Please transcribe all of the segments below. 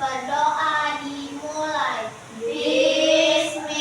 Berdoa dimulai. Bismillah.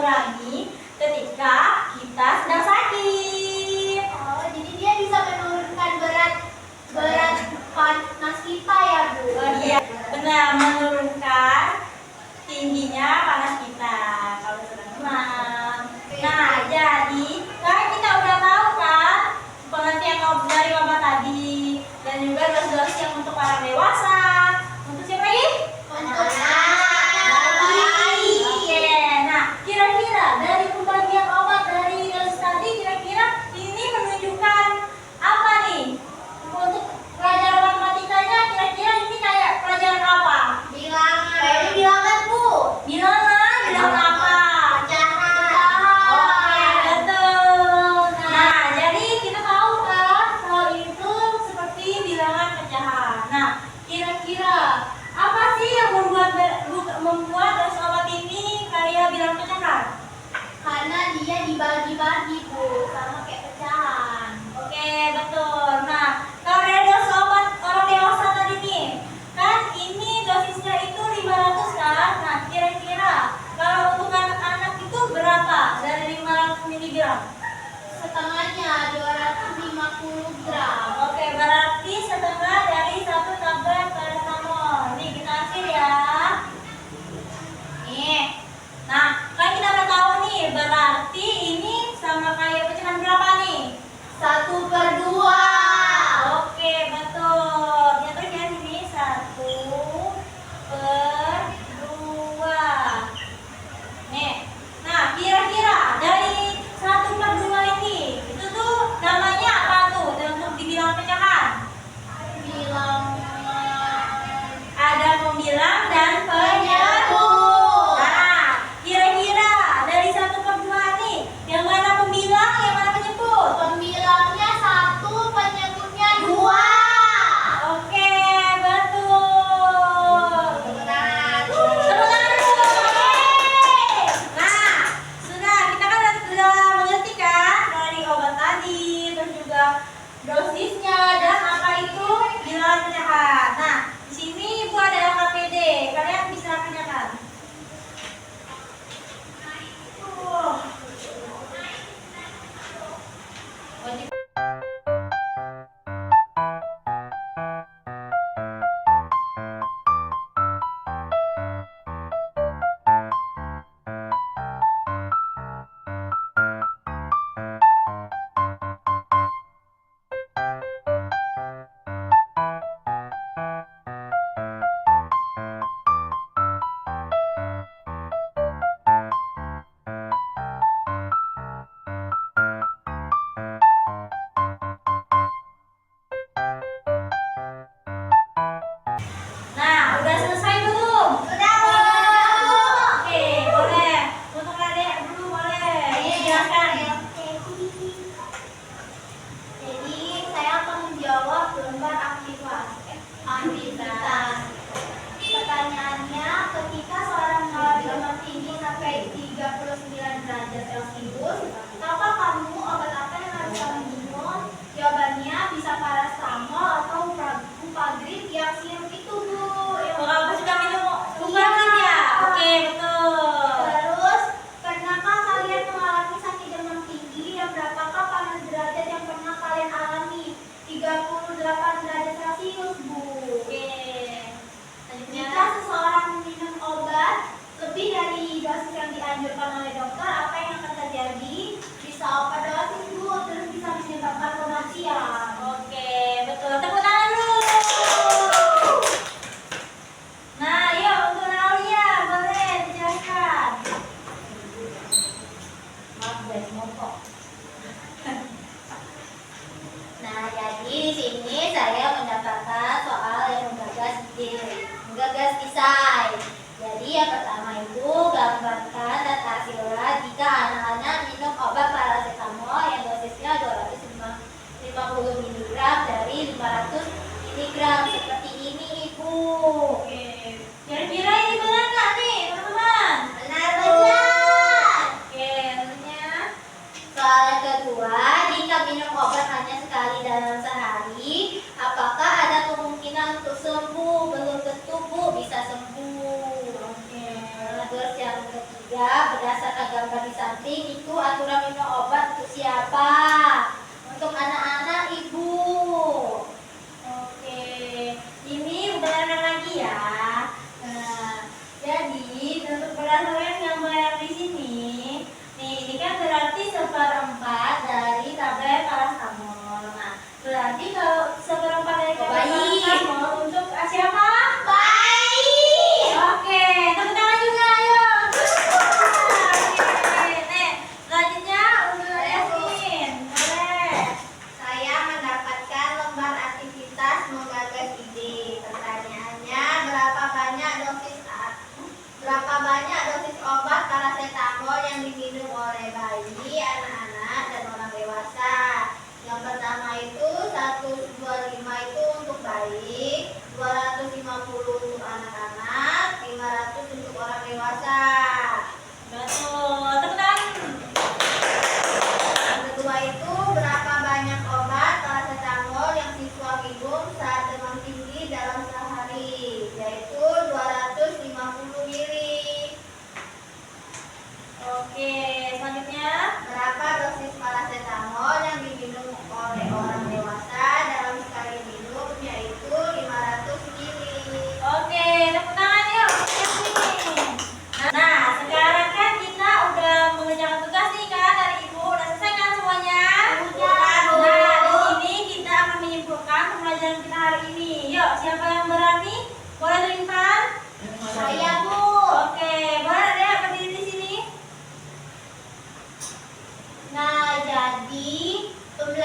dikurangi ketika kita sedang sakit. Oh, jadi dia bisa menurunkan berat panas kita ya, Bu? Oh iya, benar, menurunkan tingginya panas kita kalau sedang demam. Nah, jadi kan kita udah tahu kan pengertian dari obat tadi dan juga dosis yang untuk orang dewasa. Untuk siapa lagi? Untuk anak. Oke, nah kira-kira dari pembagian obat dari dosis tadi kira-kira ini menunjukkan apa nih? Untuk pelajaran matematikanya kira-kira ini kayak pelajaran apa? Bilangan. Kayaknya bilangan, Bu. Bilangan apa? Oke, betul. Nah, jadi kita tahu kan kalau itu seperti bilangan pecahan. Nah, kira-kira apa sih yang membuat dosis obat ini kayak bilangan pecahan? Karena dia dibagi-bagi, Bu, sama kayak pecahan. Oke, betul. Nah, kalau dari dosis obat orang dewasa tadi nih, kan ini dosisnya itu 500 kan? Nah, kira-kira kalau untuk anak-anak itu berapa dari 500 mg? Setengahnya 250 gram. Oke, berarti setengah dari 1 tablet paracetamol. Nih, kita akhir ya. Nih. Nah, kan kita udah tahu nih, berarti ini sama kayak pecahan berapa nih? 1/2. Oke, betul. Jatuh ya sini 1/2. Nih. Nah, kira-kira dari 1/2 ini itu tuh namanya apa tuh untuk dibilang pecahan? Bilangan. Ada pembilang dan penyebut. Nah, kira-kira dari 1/2 nih, yang mana pembilang, yang mana penyebut? Pembilangnya 1, penyebutnya 2. Oke, betul. Tepuk tangan dulu. Nah, sudah kita kan sudah mengerti kan dari obat tadi, terus juga dosisnya dan apa itu bilangan pecahan. Nah, di sini Ibu ada LKPD, kalian bisa kerjakan. Wajib. Nah, udah selesai belum? Sudah, Bu. Oke, boleh. Untuk adek dulu boleh. Silakan. Jadi saya akan menjawab lembar aktivitas. Pertanyaannya, ketika seorang mengalami demam tinggi sampai 39 derajat Celcius, tahukah kamu obat apa yang harus kamu minum? Jawabannya bisa paracetamol atau upagrid yang sirup itu, Bu. Kalau suka minum obat ya? Oke, betul. Terus, pernahkah kalian mengalami sakit demam tinggi dan berapakah panas derajat yang pernah kalian alami? 38 derajat Celcius, Bu. Oke. Jika seseorang minum obat lebih dari dosis yang dianjurkan oleh dokter, apa yang akan terjadi? Bisa overdosis, Bu, terus bisa menyebabkan kematian. Oke, betul. Tepuk tangan dulu. Nah, yuk untuk Aulia, boleh dijelaskan. Maaf guys, ngomong. Nah, jadi di sini saya mendapatkan soal yang menggagas desain. Jadi yang pertama itu gambarkan dan hasilnya jika anak-anak minum obat paracetamol yang dosisnya 250 mg dari 500 mg seperti ini, Ibu. Oke. Kira-kira ini benar nggak nih, teman-teman? Benar, benar. Oke, selanjutnya. Soal yang kedua, jika minum obat hanya sekali dalam sehari, apakah ada kemungkinan untuk sembuh? Belum tentu, Bu, bisa sembuh. Oke. Terus yang ketiga, berdasarkan gambar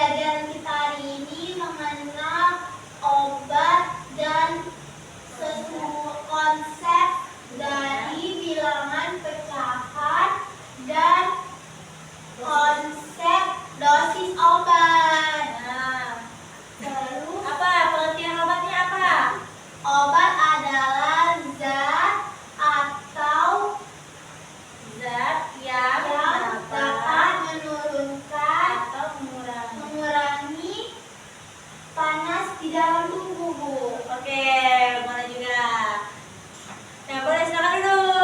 pembelajaran kita hari ini mengenal obat dan sesuatu konsep dari bilangan pecahan dan konsep dosis obat. Nah, Terus apa pengertian obatnya apa? obat adalah zat atau Zat yang yang dapat menurunkan atau mengurangi. mengurangi panas di dalam tubuh, Bu. Oke, boleh juga. Nah, boleh silakan dulu.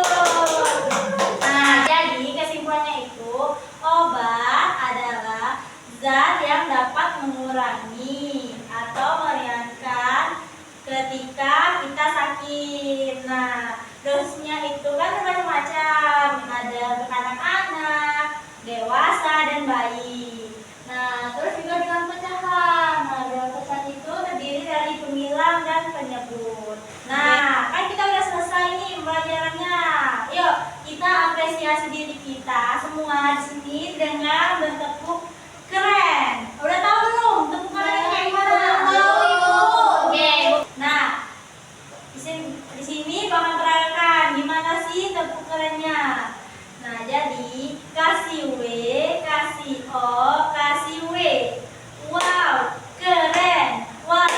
Nah, jadi kesimpulannya itu obat adalah zat yang dapat mengurangi atau meringankan ketika kita sakit. Nah, dosisnya itu kan bermacam-macam. Ada untuk anak-anak, dewasa, dan bayi. Nah, terus juga dengan pecahan. Nah, dengan pecahan itu terdiri dari pemilang dan penyebut. Nah, kan kita udah selesai nih pembelajarannya. Yuk, kita apresiasi diri kita semua di sini dengan bertepuk keren. Udah tahu belum tepuk keren kayak gimana? Tahu, Ibu. Oke. Nah, di sini bakal terangkan gimana sih tepuk kerennya. Nah, jadi kasih W, kasih O, kasih W. Wow, keren. Wow,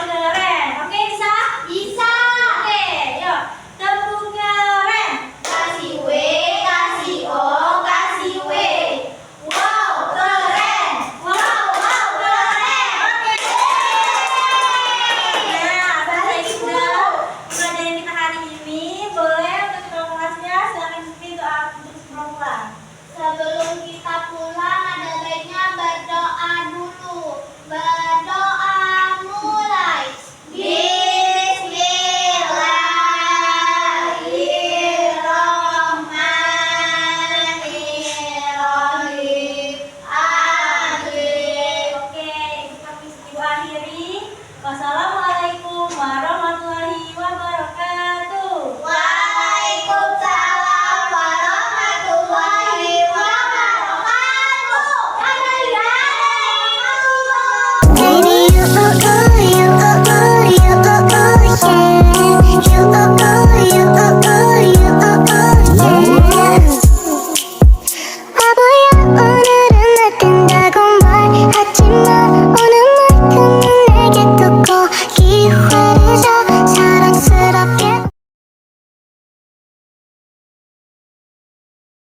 keren. Oke, bisa? Bisa. Oke, yuk. Tepuk keren. Kasih W, kasih O, kasih W. Wow, keren. Wow, keren. Oke. Nah, Baik, baik Ibu. sudah pembelajaran kita hari ini. Boleh untuk ketua kelasnya silakan untuk sebelum pulang. Sebelum